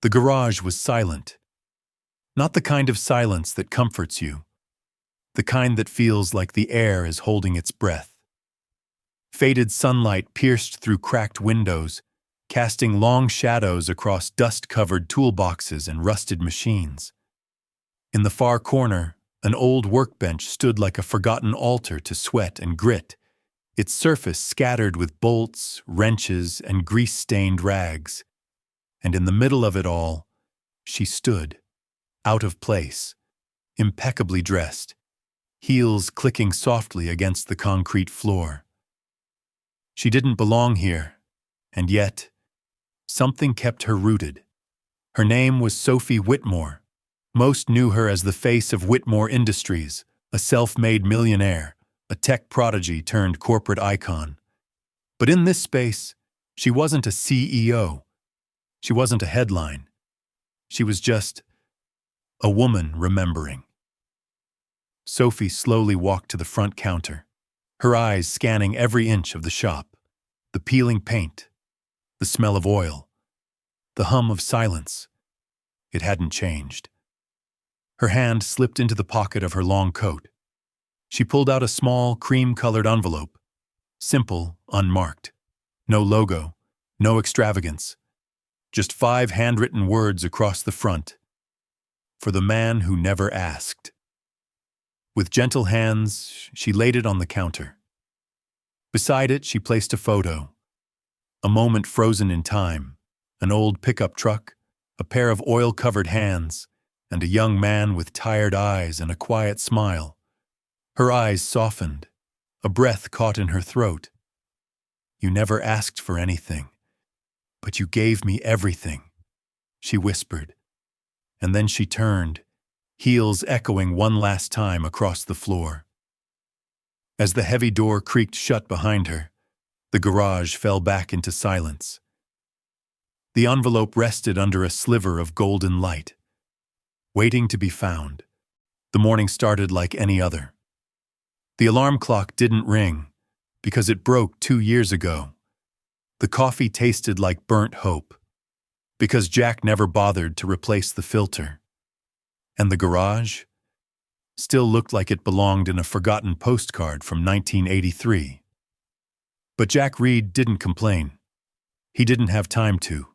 The garage was silent. Not the kind of silence that comforts you, the kind that feels like the air is holding its breath. Faded sunlight pierced through cracked windows, casting long shadows across dust-covered toolboxes and rusted machines. In the far corner, an old workbench stood like a forgotten altar to sweat and grit, its surface scattered with bolts, wrenches, and grease-stained rags. And in the middle of it all, she stood, out of place, impeccably dressed, heels clicking softly against the concrete floor. She didn't belong here, and yet, something kept her rooted. Her name was Sophie Whitmore. Most knew her as the face of Whitmore Industries, a self-made millionaire, a tech prodigy turned corporate icon. But in this space, she wasn't a CEO. She wasn't a headline. She was just a woman remembering. Sophie slowly walked to the front counter, her eyes scanning every inch of the shop, the peeling paint, the smell of oil, the hum of silence. It hadn't changed. Her hand slipped into the pocket of her long coat. She pulled out a small, cream-colored envelope. Simple, unmarked. No logo, no extravagance. Just 5 handwritten words across the front. For the man who never asked. With gentle hands, she laid it on the counter. Beside it, she placed a photo. A moment frozen in time. An old pickup truck, a pair of oil-covered hands, and a young man with tired eyes and a quiet smile. Her eyes softened. A breath caught in her throat. "You never asked for anything, but you gave me everything," she whispered. And then she turned, heels echoing one last time across the floor. As the heavy door creaked shut behind her, the garage fell back into silence. The envelope rested under a sliver of golden light, waiting to be found. The morning started like any other. The alarm clock didn't ring, because it broke 2 years ago. The coffee tasted like burnt hope, because Jack never bothered to replace the filter. And the garage still looked like it belonged in a forgotten postcard from 1983. But Jack Reed didn't complain. He didn't have time to.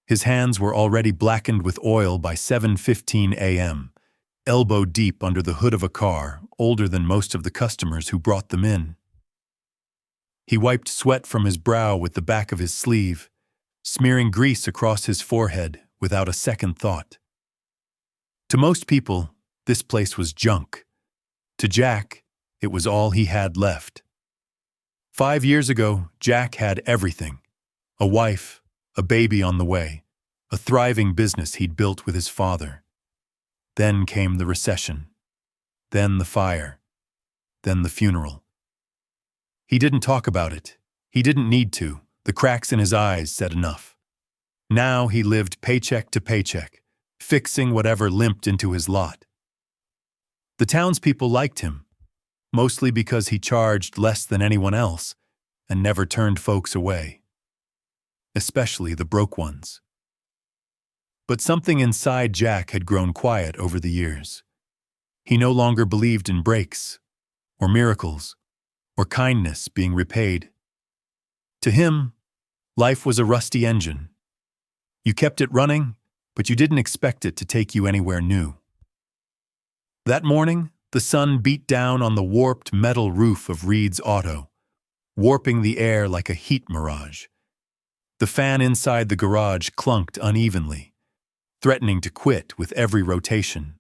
His hands were already blackened with oil by 7:15 a.m., elbow deep under the hood of a car older than most of the customers who brought them in. He wiped sweat from his brow with the back of his sleeve, smearing grease across his forehead without a second thought. To most people, this place was junk. To Jack, it was all he had left. 5 years ago, Jack had everything. A wife, a baby on the way, a thriving business he'd built with his father. Then came the recession. Then the fire. Then the funeral. He didn't talk about it. He didn't need to. The cracks in his eyes said enough. Now he lived paycheck to paycheck, fixing whatever limped into his lot. The townspeople liked him, mostly because he charged less than anyone else and never turned folks away. Especially the broke ones. But something inside Jack had grown quiet over the years. He no longer believed in breaks, or miracles, or kindness being repaid. To him, life was a rusty engine. You kept it running, but you didn't expect it to take you anywhere new. That morning, the sun beat down on the warped metal roof of Reed's auto, warping the air like a heat mirage. The fan inside the garage clunked unevenly, threatening to quit with every rotation.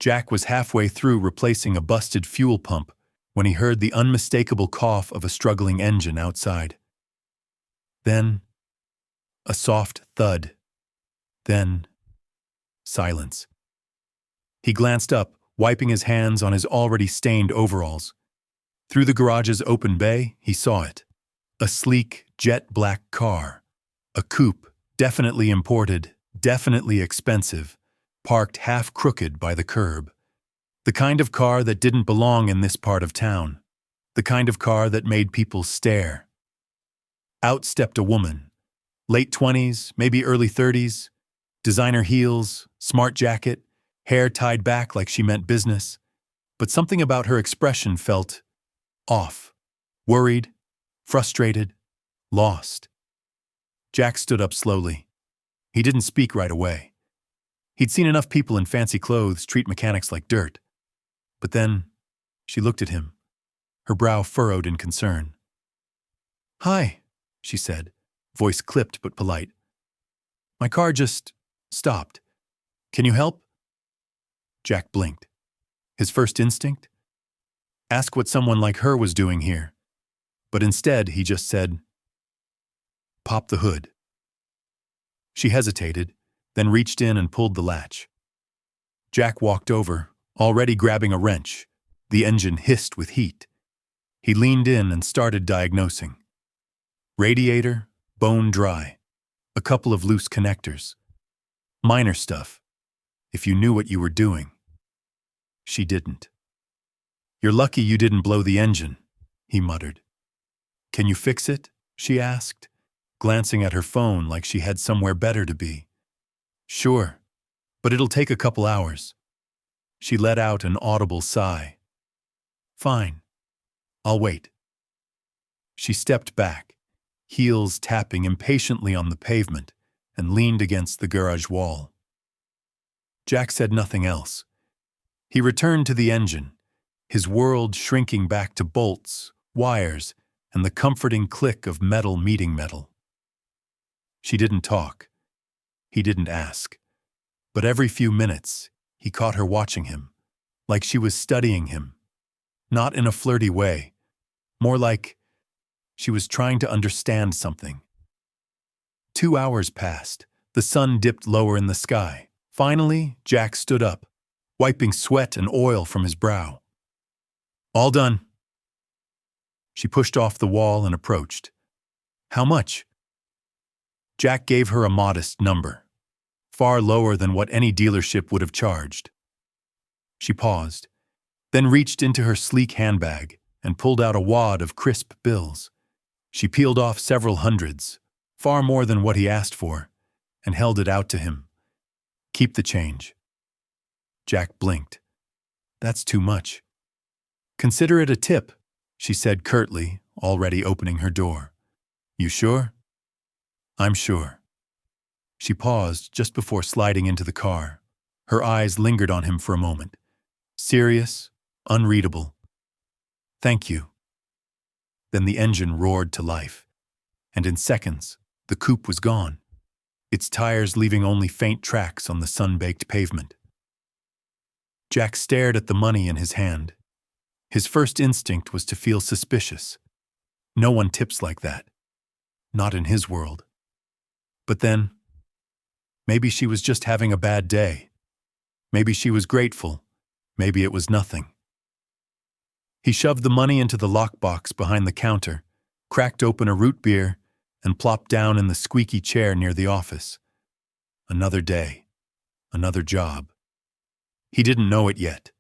Jack was halfway through replacing a busted fuel pump when he heard the unmistakable cough of a struggling engine outside. Then, a soft thud. Then, silence. He glanced up, wiping his hands on his already stained overalls. Through the garage's open bay, he saw it. A sleek, jet-black car. A coupe, definitely imported, definitely expensive, parked half-crooked by the curb. The kind of car that didn't belong in this part of town. The kind of car that made people stare. Out stepped a woman, Late 20s, maybe early 30s, designer heels, smart jacket, hair tied back like she meant business. But something about her expression felt off, worried, frustrated, lost. Jack stood up slowly. He didn't speak right away. He'd seen enough people in fancy clothes treat mechanics like dirt. But then, she looked at him, her brow furrowed in concern. "Hi," she said, voice clipped but polite. "My car just stopped. Can you help?" Jack blinked. His first instinct? Ask what someone like her was doing here. But instead, he just said, "Pop the hood." She hesitated, then reached in and pulled the latch. Jack walked over, already grabbing a wrench. The engine hissed with heat. He leaned in and started diagnosing. Radiator, bone dry. A couple of loose connectors. Minor stuff, if you knew what you were doing. She didn't. "You're lucky you didn't blow the engine," he muttered. "Can you fix it?" she asked, glancing at her phone like she had somewhere better to be. "Sure, but it'll take a couple hours." She let out an audible sigh. "Fine, I'll wait." She stepped back, heels tapping impatiently on the pavement, and leaned against the garage wall. Jack said nothing else. He returned to the engine, his world shrinking back to bolts, wires, and the comforting click of metal meeting metal. She didn't talk. He didn't ask. But every few minutes, he caught her watching him, like she was studying him. Not in a flirty way, more like she was trying to understand something. 2 hours passed. The sun dipped lower in the sky. Finally, Jack stood up, wiping sweat and oil from his brow. "All done." She pushed off the wall and approached. "How much?" Jack gave her a modest number, far lower than what any dealership would have charged. She paused, then reached into her sleek handbag and pulled out a wad of crisp bills. She peeled off several hundreds, far more than what he asked for, and held it out to him. "Keep the change." Jack blinked. "That's too much." "Consider it a tip," she said curtly, already opening her door. "You sure?" "I'm sure." She paused just before sliding into the car. Her eyes lingered on him for a moment. Serious, unreadable. "Thank you." Then the engine roared to life, and in seconds, the coupe was gone, its tires leaving only faint tracks on the sun-baked pavement. Jack stared at the money in his hand. His first instinct was to feel suspicious. No one tips like that. Not in his world. But then, maybe she was just having a bad day. Maybe she was grateful. Maybe it was nothing. He shoved the money into the lockbox behind the counter, cracked open a root beer, and plopped down in the squeaky chair near the office. Another day. Another job. He didn't know it yet,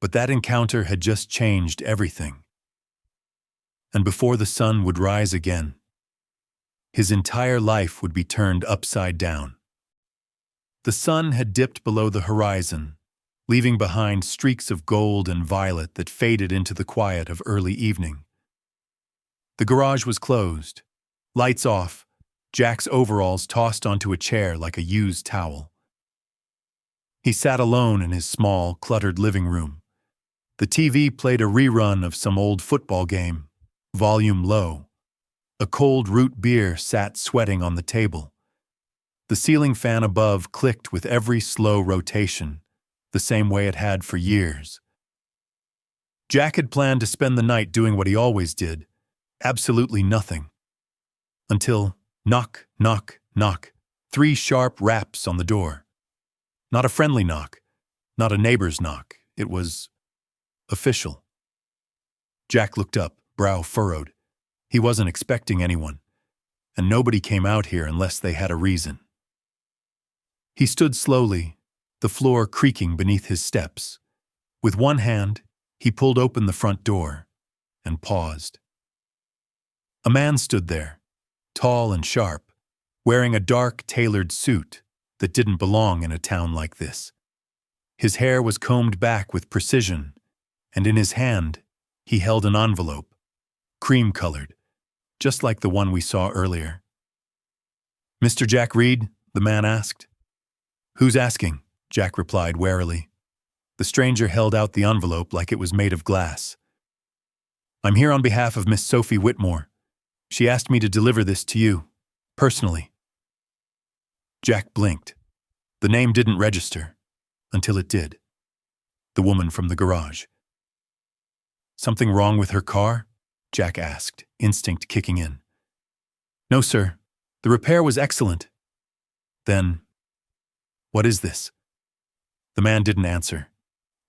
but that encounter had just changed everything. And before the sun would rise again, his entire life would be turned upside down. The sun had dipped below the horizon, leaving behind streaks of gold and violet that faded into the quiet of early evening. The garage was closed, lights off, Jack's overalls tossed onto a chair like a used towel. He sat alone in his small, cluttered living room. The TV played a rerun of some old football game, volume low. A cold root beer sat sweating on the table. The ceiling fan above clicked with every slow rotation, the same way it had for years. Jack had planned to spend the night doing what he always did, absolutely nothing. Until knock, knock, knock, 3 sharp raps on the door. Not a friendly knock, not a neighbor's knock. It was official. Jack looked up, brow furrowed. He wasn't expecting anyone, and nobody came out here unless they had a reason. He stood slowly, the floor creaking beneath his steps. With one hand, he pulled open the front door and paused. A man stood there, tall and sharp, wearing a dark, tailored suit that didn't belong in a town like this. His hair was combed back with precision, and in his hand, he held an envelope, cream-colored, just like the one we saw earlier. "Mr. Jack Reed?" the man asked. "Who's asking?" Jack replied warily. The stranger held out the envelope like it was made of glass. "I'm here on behalf of Miss Sophie Whitmore. She asked me to deliver this to you, personally." Jack blinked. The name didn't register, until it did. The woman from the garage. "Something wrong with her car?" Jack asked, instinct kicking in. "No, sir. The repair was excellent." "Then, what is this?" The man didn't answer.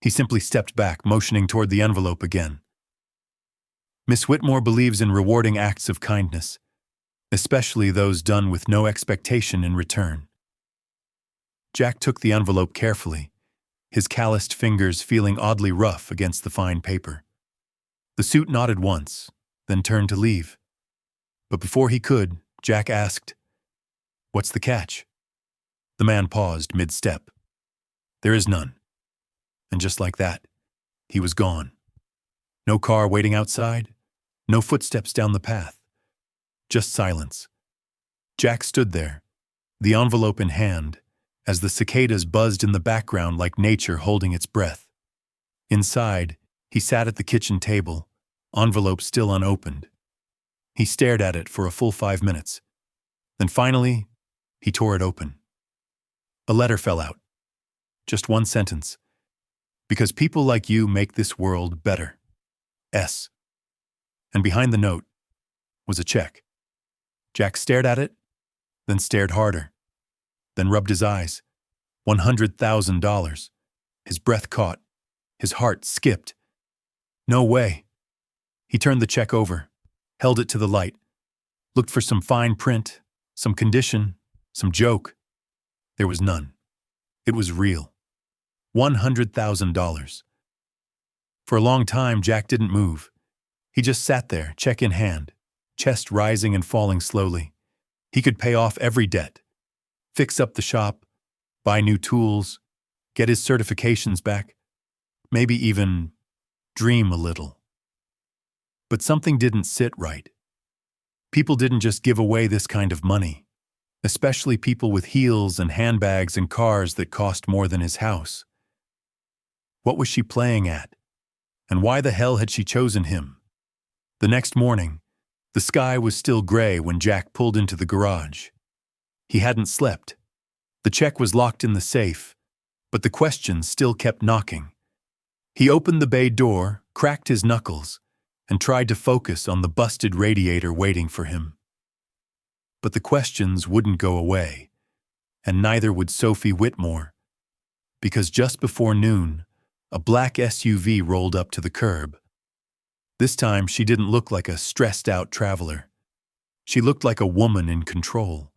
He simply stepped back, motioning toward the envelope again. "Miss Whitmore believes in rewarding acts of kindness, especially those done with no expectation in return." Jack took the envelope carefully, his calloused fingers feeling oddly rough against the fine paper. The suit nodded once, then turned to leave. But before he could, Jack asked, "What's the catch?" The man paused mid-step. "There is none." And just like that, he was gone. No car waiting outside, no footsteps down the path. Just silence. Jack stood there, the envelope in hand, as the cicadas buzzed in the background like nature holding its breath. Inside, he sat at the kitchen table, envelope still unopened. He stared at it for a full 5 minutes. Then finally, he tore it open. A letter fell out. Just one sentence. "Because people like you make this world better. S." And behind the note was a check. Jack stared at it, then stared harder, then rubbed his eyes. $100,000. His breath caught. His heart skipped. No way. He turned the check over, held it to the light, looked for some fine print, some condition, some joke. There was none. It was real. $100,000. For a long time, Jack didn't move. He just sat there, check in hand, chest rising and falling slowly. He could pay off every debt, fix up the shop, buy new tools, get his certifications back, maybe even dream a little. But something didn't sit right. People didn't just give away this kind of money, especially people with heels and handbags and cars that cost more than his house. What was she playing at? And why the hell had she chosen him? The next morning, the sky was still gray when Jack pulled into the garage. He hadn't slept. The check was locked in the safe, but the questions still kept knocking. He opened the bay door, cracked his knuckles, and tried to focus on the busted radiator waiting for him. But the questions wouldn't go away, and neither would Sophie Whitmore, because just before noon, a black SUV rolled up to the curb. This time, she didn't look like a stressed-out traveler. She looked like a woman in control.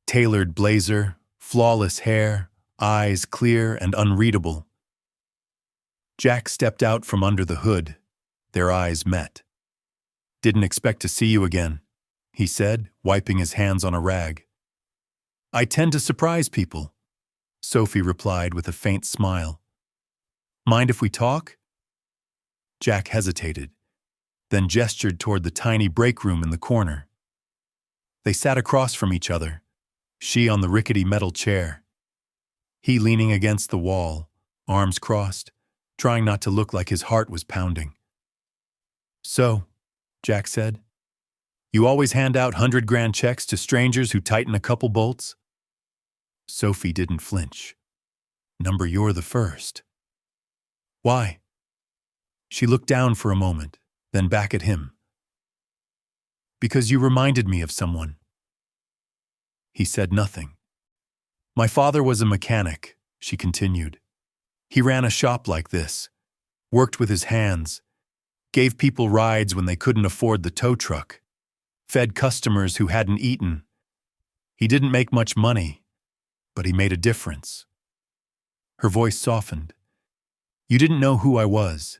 Tailored blazer, flawless hair, eyes clear and unreadable. Jack stepped out from under the hood. Their eyes met. "Didn't expect to see you again," he said, wiping his hands on a rag. "I tend to surprise people," Sophie replied with a faint smile. "Mind if we talk?" Jack hesitated, then gestured toward the tiny break room in the corner. They sat across from each other, she on the rickety metal chair, he leaning against the wall, arms crossed, trying not to look like his heart was pounding. "So," Jack said, "you always hand out 100-grand checks to strangers who tighten a couple bolts?" Sophie didn't flinch. "Number, you're the first." "Why?" She looked down for a moment, then back at him. "Because you reminded me of someone." He said nothing. "My father was a mechanic," she continued. "He ran a shop like this, worked with his hands, gave people rides when they couldn't afford the tow truck, fed customers who hadn't eaten. He didn't make much money, but he made a difference." Her voice softened. "You didn't know who I was.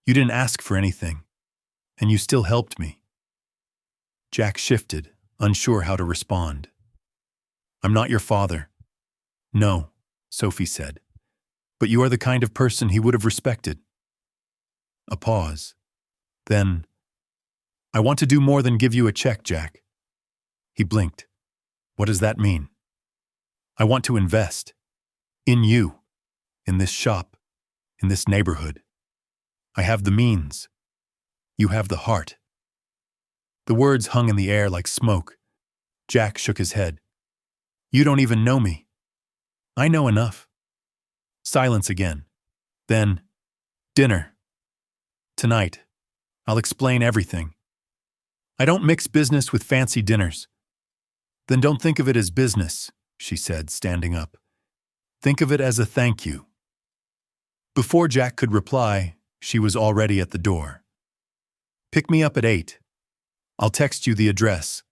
You didn't ask for anything, and you still helped me." Jack shifted, unsure how to respond. I'm not your father. No, Sophie said. But you are the kind of person he would have respected. A pause. Then, I want to do more than give you a check, Jack. He blinked. What does that mean? I want to invest. In you. In this shop. In this neighborhood. I have the means. You have the heart. The words hung in the air like smoke. Jack shook his head. You don't even know me. I know enough. Silence again. Then, dinner. Tonight. I'll explain everything. I don't mix business with fancy dinners. Then don't think of it as business, she said, standing up. Think of it as a thank you. Before Jack could reply, she was already at the door. Pick me up at 8. I'll text you the address.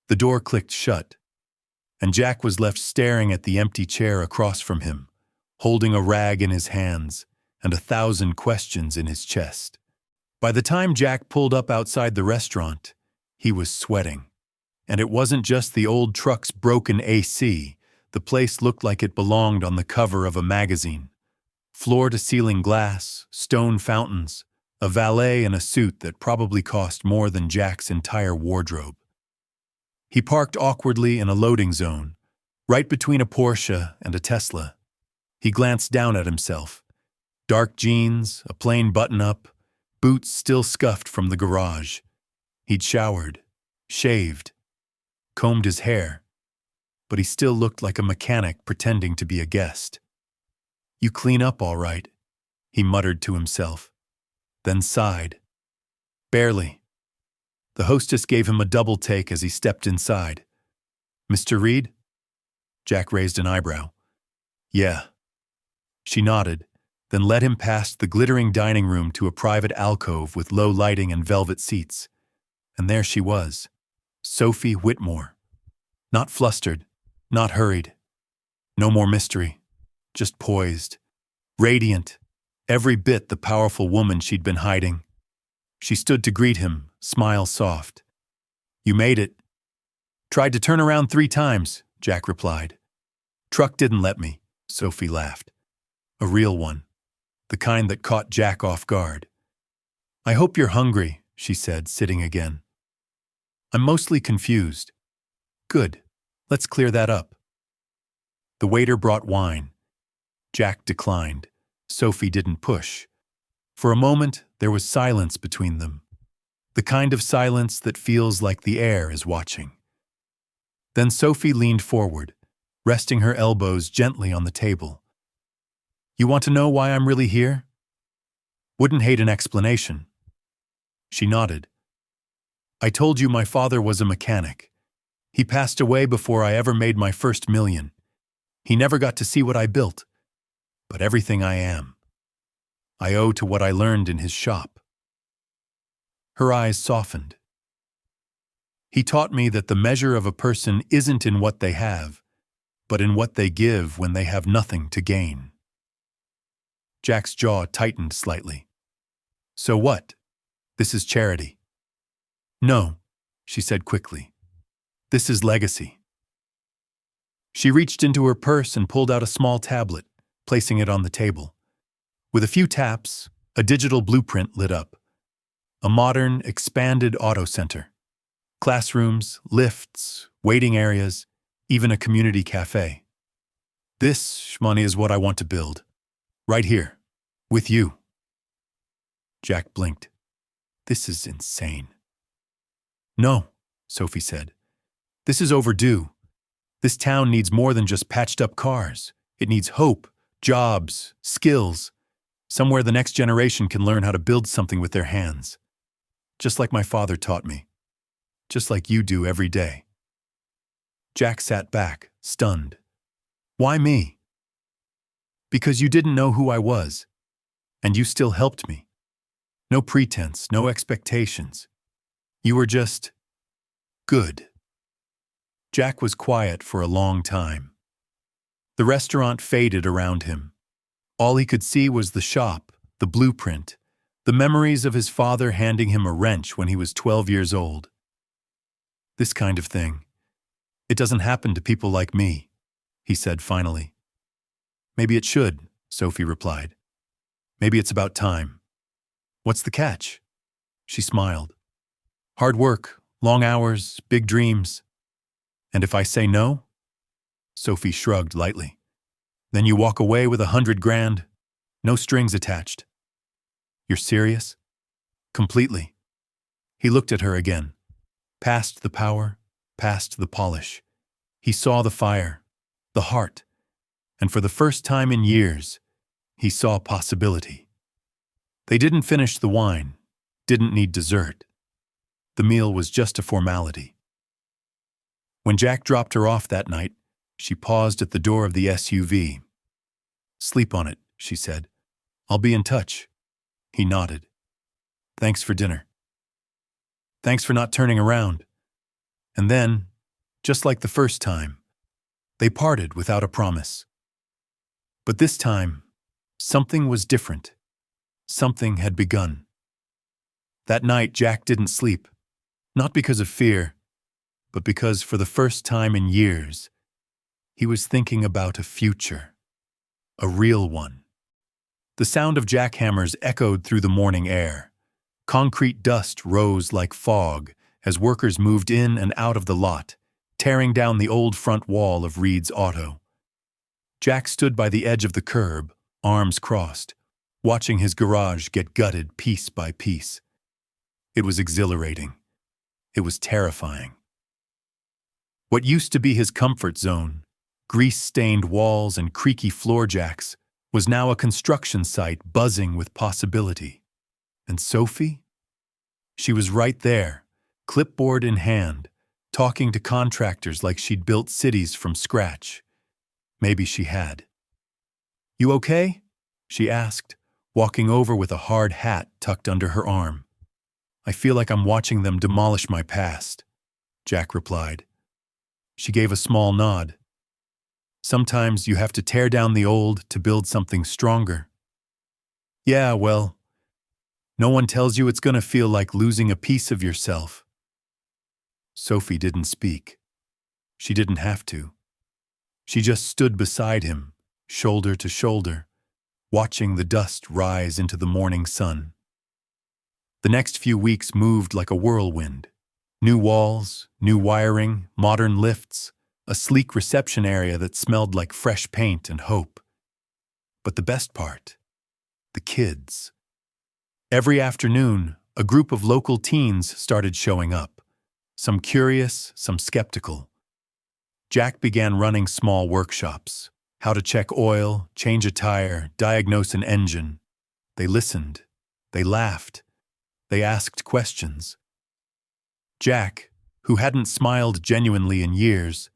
The door clicked shut, and Jack was left staring at the empty chair across from him, holding a rag in his hands and 1,000 questions in his chest. By the time Jack pulled up outside the restaurant, he was sweating. And it wasn't just the old truck's broken AC. The place looked like it belonged on the cover of a magazine. Floor-to-ceiling glass, stone fountains, a valet in a suit that probably cost more than Jack's entire wardrobe. He parked awkwardly in a loading zone, right between a Porsche and a Tesla. He glanced down at himself. Dark jeans, a plain button-up, boots still scuffed from the garage. He'd showered, shaved, combed his hair, but he still looked like a mechanic pretending to be a guest. You clean up all right, he muttered to himself, then sighed. Barely. The hostess gave him a double take as he stepped inside. Mr. Reed? Jack raised an eyebrow. Yeah. She nodded, then led him past the glittering dining room to a private alcove with low lighting and velvet seats. And there she was, Sophie Whitmore. Not flustered, not hurried. No more mystery, just poised, radiant, every bit the powerful woman she'd been hiding. She stood to greet him, smile soft. You made it. Tried to turn around 3 times, Jack replied. Truck didn't let me, Sophie laughed. A real one, the kind that caught Jack off guard. I hope you're hungry, she said, sitting again. I'm mostly confused. Good. Let's clear that up. The waiter brought wine. Jack declined. Sophie didn't push. For a moment, there was silence between them. The kind of silence that feels like the air is watching. Then Sophie leaned forward, resting her elbows gently on the table. You want to know why I'm really here? Wouldn't hate an explanation. She nodded. I told you my father was a mechanic. He passed away before I ever made my first million. He never got to see what I built, but everything I am, I owe to what I learned in his shop. Her eyes softened. He taught me that the measure of a person isn't in what they have, but in what they give when they have nothing to gain. Jack's jaw tightened slightly. So what? This is charity. No, she said quickly. This is legacy. She reached into her purse and pulled out a small tablet, placing it on the table. With a few taps, a digital blueprint lit up. A modern, expanded auto center. Classrooms, lifts, waiting areas, even a community cafe. This, Shmani, is what I want to build. Right here. With you. Jack blinked. This is insane. No, Sophie said. This is overdue. This town needs more than just patched-up cars. It needs hope, jobs, skills, somewhere the next generation can learn how to build something with their hands. Just like my father taught me. Just like you do every day. Jack sat back, stunned. Why me? Because you didn't know who I was, and you still helped me. No pretense, no expectations. You were just good. Jack was quiet for a long time. The restaurant faded around him. All he could see was the shop, the blueprint, the memories of his father handing him a wrench when he was 12 years old. This kind of thing. It doesn't happen to people like me, he said finally. Maybe it should, Sophie replied. Maybe it's about time. What's the catch? She smiled. Hard work, long hours, big dreams. And if I say no? Sophie shrugged lightly. Then you walk away with 100 grand, no strings attached. You're serious? Completely. He looked at her again. Past the power, past the polish. He saw the fire, the heart, and for the first time in years, he saw possibility. They didn't finish the wine, didn't need dessert. The meal was just a formality. When Jack dropped her off that night, she paused at the door of the SUV. Sleep on it, she said. I'll be in touch. He nodded. Thanks for dinner. Thanks for not turning around. And then, just like the first time, they parted without a promise. But this time, something was different. Something had begun. That night, Jack didn't sleep, not because of fear, but because for the first time in years, he was thinking about a future, a real one. The sound of jackhammers echoed through the morning air. Concrete dust rose like fog as workers moved in and out of the lot, tearing down the old front wall of Reed's Auto. Jack stood by the edge of the curb, arms crossed, watching his garage get gutted piece by piece. It was exhilarating. It was terrifying. What used to be his comfort zone, grease-stained walls and creaky floor jacks, was now a construction site buzzing with possibility. And Sophie? She was right there, clipboard in hand, talking to contractors like she'd built cities from scratch. Maybe she had. You okay? She asked, walking over with a hard hat tucked under her arm. I feel like I'm watching them demolish my past, Jack replied. She gave a small nod. Sometimes you have to tear down the old to build something stronger. Yeah, well, no one tells you it's going to feel like losing a piece of yourself. Sophie didn't speak. She didn't have to. She just stood beside him, shoulder to shoulder, watching the dust rise into the morning sun. The next few weeks moved like a whirlwind. New walls, new wiring, modern lifts, a sleek reception area that smelled like fresh paint and hope. But the best part, the kids. Every afternoon, a group of local teens started showing up, some curious, some skeptical. Jack began running small workshops, how to check oil, change a tire, diagnose an engine. They listened, they laughed, they asked questions. Jack, who hadn't smiled genuinely in years,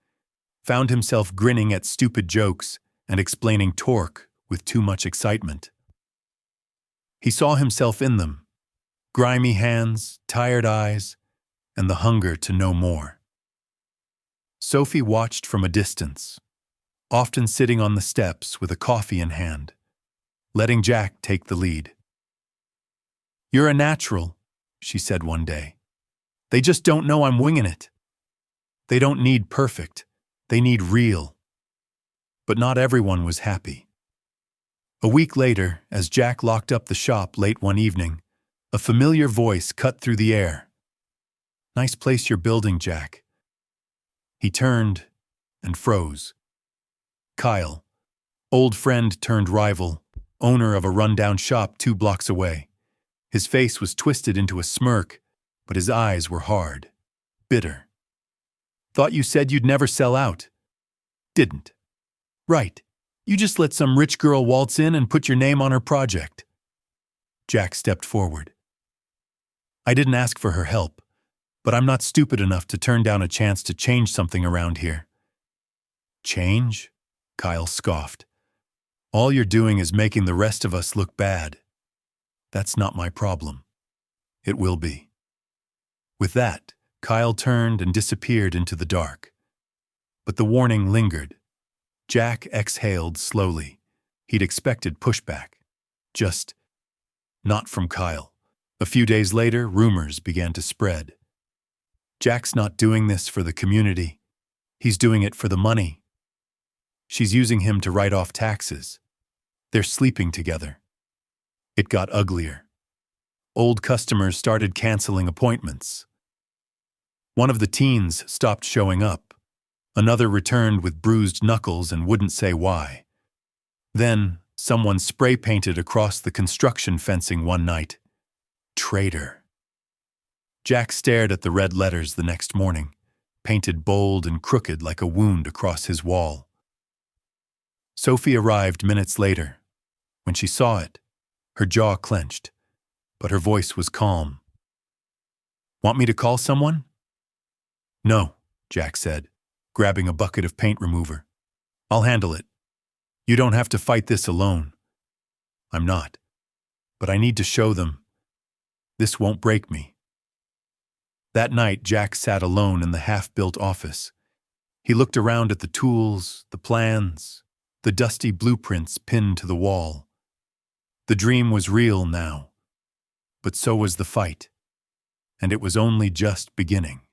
found himself grinning at stupid jokes and explaining torque with too much excitement. He saw himself in them, grimy hands, tired eyes, and the hunger to know more. Sophie watched from a distance, often sitting on the steps with a coffee in hand, letting Jack take the lead. You're a natural, she said one day. They just don't know I'm winging it. They don't need perfect. They need real. But not everyone was happy. A week later, as Jack locked up the shop late one evening, a familiar voice cut through the air. Nice place you're building, Jack. He turned and froze. Kyle, old friend turned rival, owner of a rundown shop 2 blocks away. His face was twisted into a smirk, but his eyes were hard, bitter. Thought you said you'd never sell out. Didn't. Right. You just let some rich girl waltz in and put your name on her project. Jack stepped forward. I didn't ask for her help, but I'm not stupid enough to turn down a chance to change something around here. Change? Kyle scoffed. All you're doing is making the rest of us look bad. That's not my problem. It will be. With that, Kyle turned and disappeared into the dark. But the warning lingered. Jack exhaled slowly. He'd expected pushback. Just not from Kyle. A few days later, rumors began to spread. Jack's not doing this for the community. He's doing it for the money. She's using him to write off taxes. They're sleeping together. It got uglier. Old customers started canceling appointments. One of the teens stopped showing up. Another returned with bruised knuckles and wouldn't say why. Then, someone spray-painted across the construction fencing one night, "Traitor." Jack stared at the red letters the next morning, painted bold and crooked like a wound across his wall. Sophie arrived minutes later. When she saw it, her jaw clenched, but her voice was calm. "Want me to call someone?" "No," Jack said, grabbing a bucket of paint remover. "I'll handle it. You don't have to fight this alone." "I'm not. But I need to show them. This won't break me." That night, Jack sat alone in the half-built office. He looked around at the tools, the plans, the dusty blueprints pinned to the wall. The dream was real now, but so was the fight, and it was only just beginning.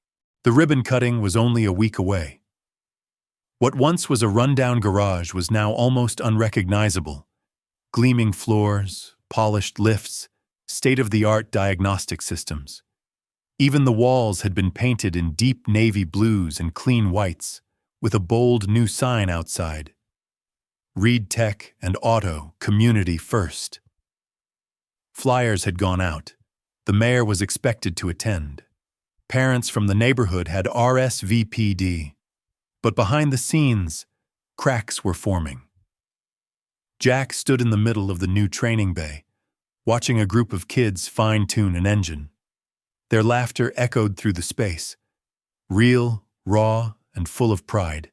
The ribbon cutting was only a week away. What once was a rundown garage was now almost unrecognizable. Gleaming floors, polished lifts, state-of-the-art diagnostic systems. Even the walls had been painted in deep navy blues and clean whites, with a bold new sign outside. Reed Tech and Auto, Community First. Flyers had gone out. The mayor was expected to attend. Parents from the neighborhood had RSVP'd. But behind the scenes, cracks were forming. Jack stood in the middle of the new training bay, watching a group of kids fine-tune an engine. Their laughter echoed through the space, real, raw, and full of pride.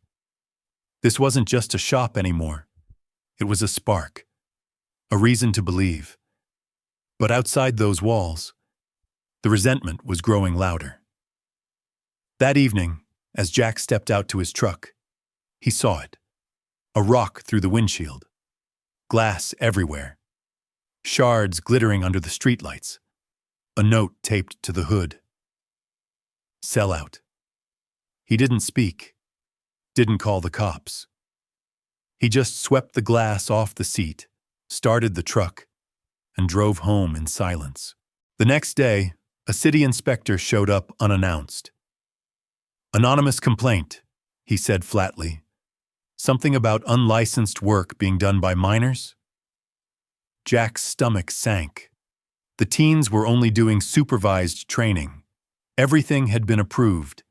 This wasn't just a shop anymore. It was a spark, a reason to believe. But outside those walls, the resentment was growing louder. That evening, as Jack stepped out to his truck, he saw it. A rock through the windshield. Glass everywhere. Shards glittering under the streetlights. A note taped to the hood. "Sell out." He didn't speak. Didn't call the cops. He just swept the glass off the seat, started the truck, and drove home in silence. The next day, a city inspector showed up unannounced. "Anonymous complaint," he said flatly. "Something about unlicensed work being done by minors?" Jack's stomach sank. The teens were only doing supervised training. Everything had been approved.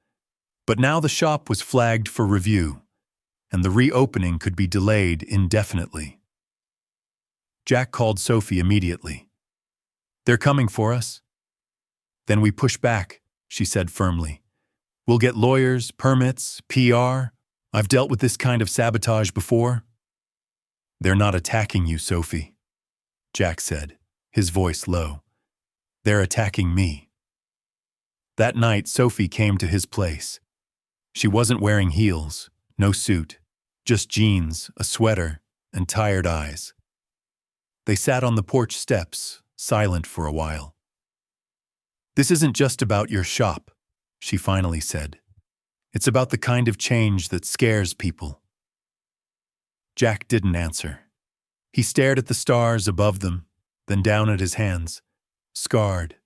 But now the shop was flagged for review, and the reopening could be delayed indefinitely. Jack called Sophie immediately. "They're coming for us." "Then we push back," she said firmly. "We'll get lawyers, permits, PR. I've dealt with this kind of sabotage before." "They're not attacking you, Sophie," Jack said, his voice low. "They're attacking me." That night, Sophie came to his place. She wasn't wearing heels, no suit, just jeans, a sweater, and tired eyes. They sat on the porch steps, silent for a while. "This isn't just about your shop," she finally said. "It's about the kind of change that scares people." Jack didn't answer. He stared at the stars above them, then down at his hands, scarred,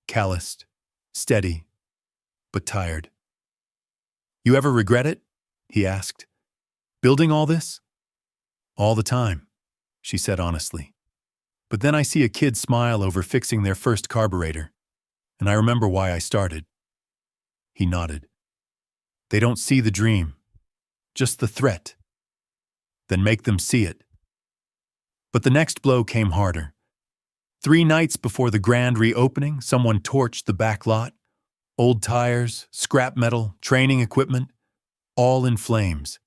calloused, steady, but tired. "You ever regret it?" he asked. "Building all this?" "All the time," she said honestly. "But then I see a kid smile over fixing their first carburetor, and I remember why I started." He nodded. "They don't see the dream, just the threat. Then make them see it." But the next blow came harder. 3 nights before the grand reopening, someone torched the back lot. Old tires, scrap metal, training equipment, all in flames.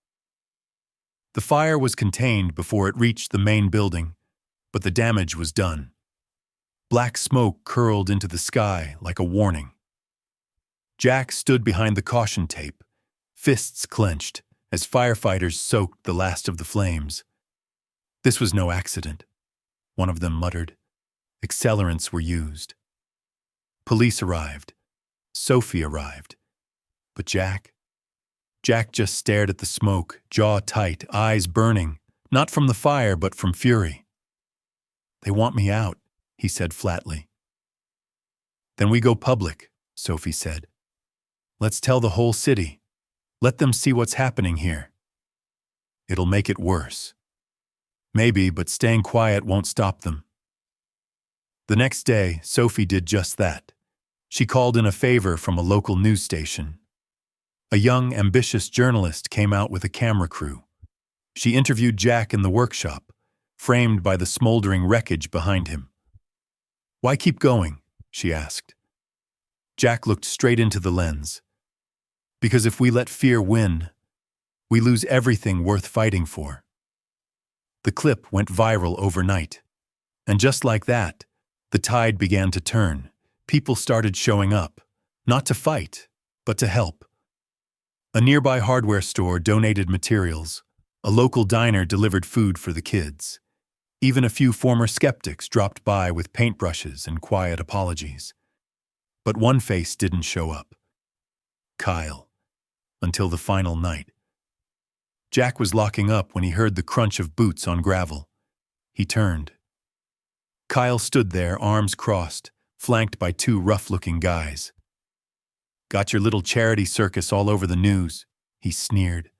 The fire was contained before it reached the main building, but the damage was done. Black smoke curled into the sky like a warning. Jack stood behind the caution tape, fists clenched, as firefighters soaked the last of the flames. "This was no accident," one of them muttered. "Accelerants were used." Police arrived. Sophie arrived. But Jack? Jack just stared at the smoke, jaw tight, eyes burning, not from the fire but from fury. "They want me out," he said flatly. "Then we go public," Sophie said. "Let's tell the whole city. Let them see what's happening here." "It'll make it worse." "Maybe, but staying quiet won't stop them." The next day, Sophie did just that. She called in a favor from a local news station. A young, ambitious journalist came out with a camera crew. She interviewed Jack in the workshop, framed by the smoldering wreckage behind him. "Why keep going?" she asked. Jack looked straight into the lens. "Because if we let fear win, we lose everything worth fighting for." The clip went viral overnight. And just like that, the tide began to turn. People started showing up, not to fight, but to help. A nearby hardware store donated materials. A local diner delivered food for the kids. Even a few former skeptics dropped by with paintbrushes and quiet apologies. But one face didn't show up. Kyle. Until the final night. Jack was locking up when he heard the crunch of boots on gravel. He turned. Kyle stood there, arms crossed, flanked by two rough-looking guys. "Got your little charity circus all over the news," he sneered.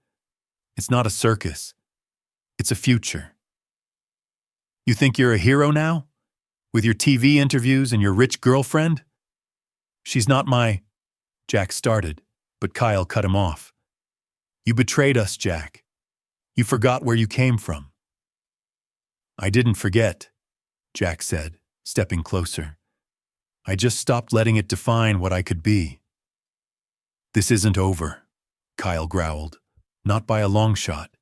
"It's not a circus. It's a future. You think you're a hero now? With your TV interviews and your rich girlfriend?" "She's not my—" Jack started, but Kyle cut him off. "You betrayed us, Jack. You forgot where you came from." "I didn't forget," Jack said, stepping closer. "I just stopped letting it define what I could be." "This isn't over," Kyle growled, "not by a long shot."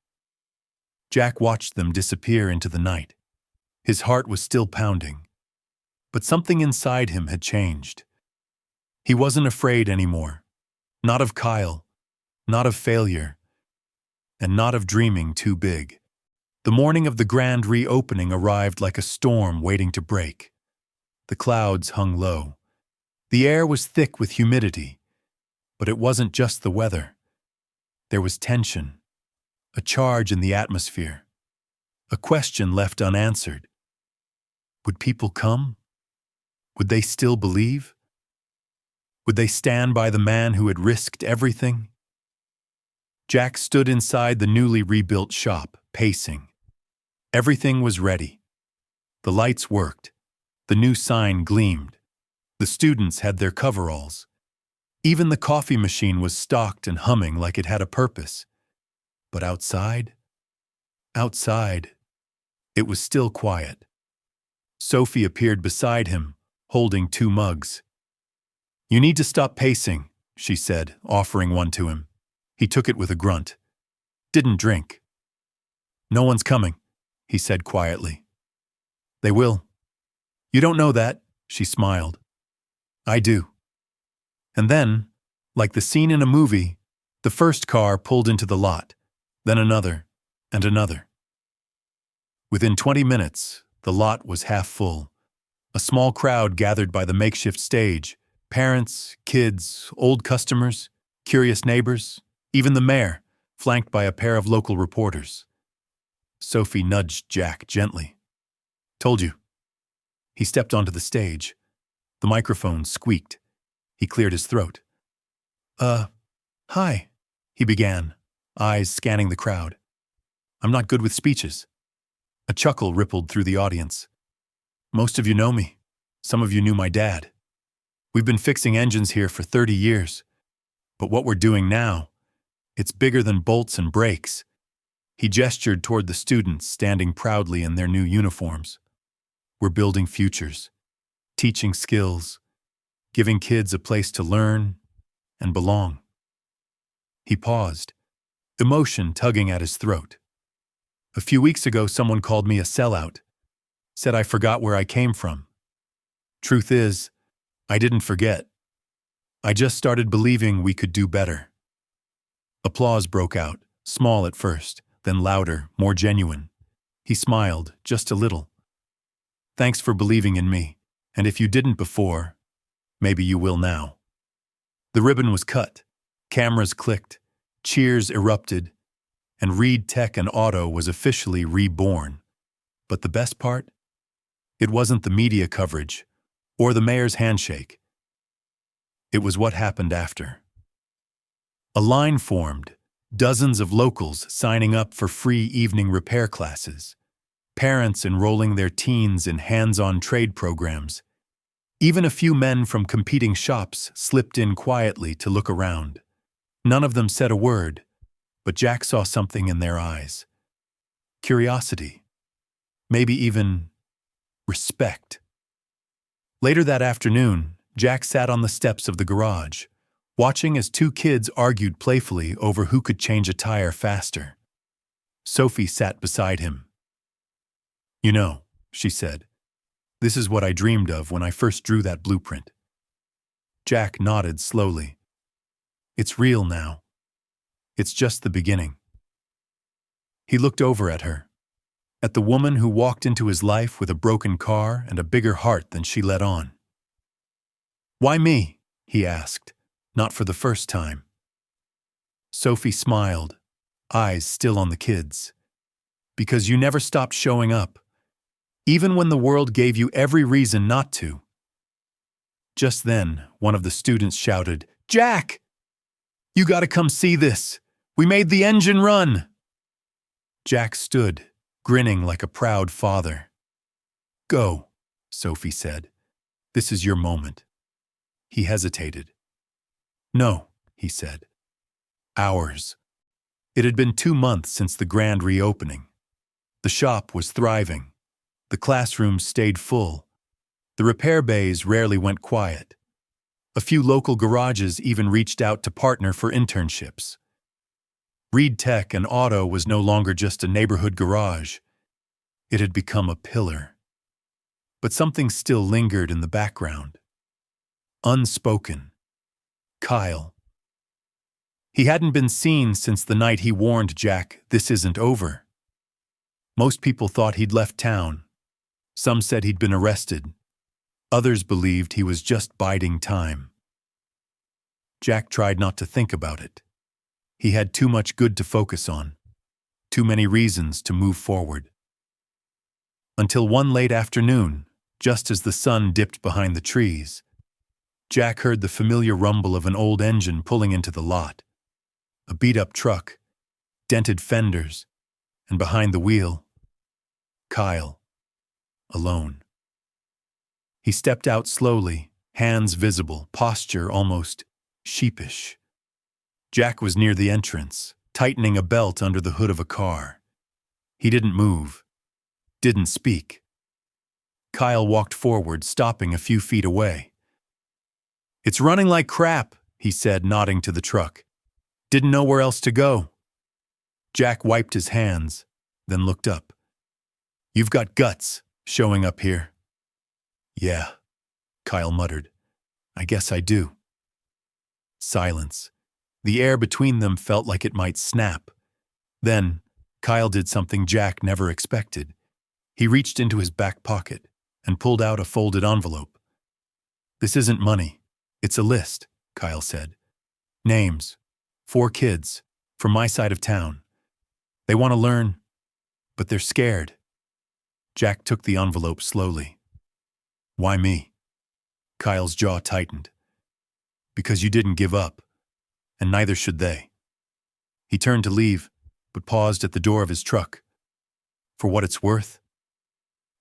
Jack watched them disappear into the night. His heart was still pounding, but something inside him had changed. He wasn't afraid anymore, not of Kyle, not of failure, and not of dreaming too big. The morning of the grand reopening arrived like a storm waiting to break. The clouds hung low. The air was thick with humidity. But it wasn't just the weather. There was tension, a charge in the atmosphere, a question left unanswered. Would people come? Would they still believe? Would they stand by the man who had risked everything? Jack stood inside the newly rebuilt shop, pacing. Everything was ready. The lights worked. The new sign gleamed. The students had their coveralls. Even the coffee machine was stocked and humming like it had a purpose. But outside, it was still quiet. Sophie appeared beside him, holding two mugs. "You need to stop pacing," she said, offering one to him. He took it with a grunt. Didn't drink. "No one's coming," he said quietly. "They will." "You don't know that," she smiled. "I do." And then, like the scene in a movie, the first car pulled into the lot, then another, and another. Within 20 minutes, the lot was half full. A small crowd gathered by the makeshift stage, parents, kids, old customers, curious neighbors, even the mayor, flanked by a pair of local reporters. Sophie nudged Jack gently. "Told you." He stepped onto the stage. The microphone squeaked. He cleared his throat. Hi," he began, eyes scanning the crowd. "I'm not good with speeches." A chuckle rippled through the audience. "Most of you know me. Some of you knew my dad. We've been fixing engines here for 30 years. But what we're doing now, it's bigger than bolts and brakes." He gestured toward the students standing proudly in their new uniforms. "We're building futures, teaching skills, giving kids a place to learn and belong." He paused, emotion tugging at his throat. "A few weeks ago, someone called me a sellout, said I forgot where I came from. Truth is, I didn't forget. I just started believing we could do better." Applause broke out, small at first, then louder, more genuine. He smiled, just a little. "Thanks for believing in me, and if you didn't before, maybe you will now." The ribbon was cut. Cameras clicked. Cheers erupted, and Reed Tech and Auto was officially reborn. But the best part? It wasn't the media coverage or the mayor's handshake. It was what happened after. A line formed, dozens of locals signing up for free evening repair classes, parents enrolling their teens in hands-on trade programs. Even a few men from competing shops slipped in quietly to look around. None of them said a word, but Jack saw something in their eyes. Curiosity. Maybe even respect. Later that afternoon, Jack sat on the steps of the garage, watching as two kids argued playfully over who could change a tire faster. Sophie sat beside him. "You know," she said, "this is what I dreamed of when I first drew that blueprint." Jack nodded slowly. "It's real now. It's just the beginning." He looked over at her, at the woman who walked into his life with a broken car and a bigger heart than she let on. "Why me?" he asked, not for the first time. Sophie smiled, eyes still on the kids. "Because you never stopped showing up, even when the world gave you every reason not to." Just then, one of the students shouted, "Jack! You gotta come see this! We made the engine run!" Jack stood, grinning like a proud father. "Go," Sophie said. "This is your moment." He hesitated. "No," he said. "Ours." It had been 2 months since the grand reopening. The shop was thriving. The classrooms stayed full. The repair bays rarely went quiet. A few local garages even reached out to partner for internships. Reed Tech and Auto was no longer just a neighborhood garage. It had become a pillar. But something still lingered in the background. Unspoken. Kyle. He hadn't been seen since the night he warned Jack, "This isn't over." Most people thought he'd left town. Some said he'd been arrested. Others believed he was just biding time. Jack tried not to think about it. He had too much good to focus on. Too many reasons to move forward. Until one late afternoon, just as the sun dipped behind the trees, Jack heard the familiar rumble of an old engine pulling into the lot. A beat-up truck, dented fenders, and behind the wheel, Kyle, alone. He stepped out slowly, hands visible, posture almost sheepish. Jack was near the entrance, tightening a belt under the hood of a car. He didn't move, didn't speak. Kyle walked forward, stopping a few feet away. "It's running like crap," he said, nodding to the truck. "Didn't know where else to go." Jack wiped his hands, then looked up. "You've got guts, showing up here." "Yeah," Kyle muttered. "I guess I do." Silence. The air between them felt like it might snap. Then, Kyle did something Jack never expected. He reached into his back pocket and pulled out a folded envelope. "This isn't money. It's a list," Kyle said. "Names. 4 kids, from my side of town. They want to learn, but they're scared." Jack took the envelope slowly. "Why me?" Kyle's jaw tightened. "Because you didn't give up, and neither should they." He turned to leave, but paused at the door of his truck. "For what it's worth?"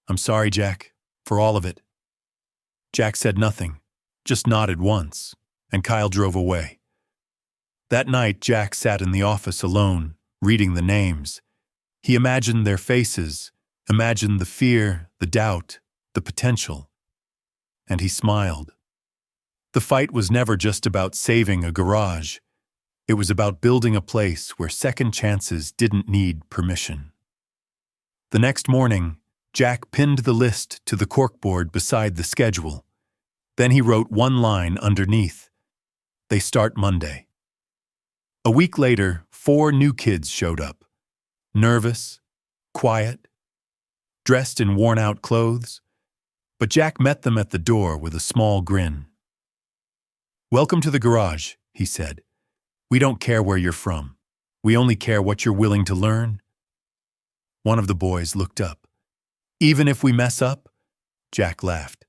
"I'm sorry, Jack, for all of it." Jack said nothing, just nodded once, and Kyle drove away. That night, Jack sat in the office alone, reading the names. He imagined their faces, imagined the fear, the doubt, the potential. And he smiled. The fight was never just about saving a garage. It was about building a place where second chances didn't need permission. The next morning, Jack pinned the list to the corkboard beside the schedule. Then he wrote one line underneath. "They start Monday." A week later, 4 new kids showed up. Nervous, quiet, dressed in worn-out clothes. But Jack met them at the door with a small grin. "Welcome to the garage," he said. We don't care where you're from. We only care what you're willing to learn. One of the boys looked up. Even if we mess up? Jack laughed.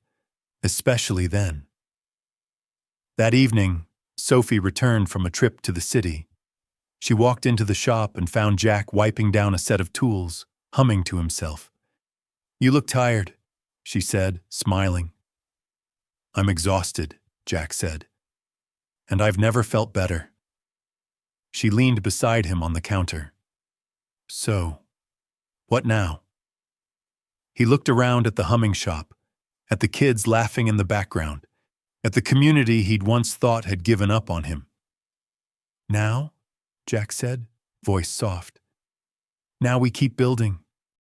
Especially then. That evening, Sophie returned from a trip to the city. She walked into the shop and found Jack wiping down a set of tools, humming to himself. "You look tired," she said, smiling. "I'm exhausted," Jack said. "And I've never felt better." She leaned beside him on the counter. "So, what now?" He looked around at the humming shop, at the kids laughing in the background, at the community he'd once thought had given up on him. "Now?" Jack said, voice soft. "Now we keep building.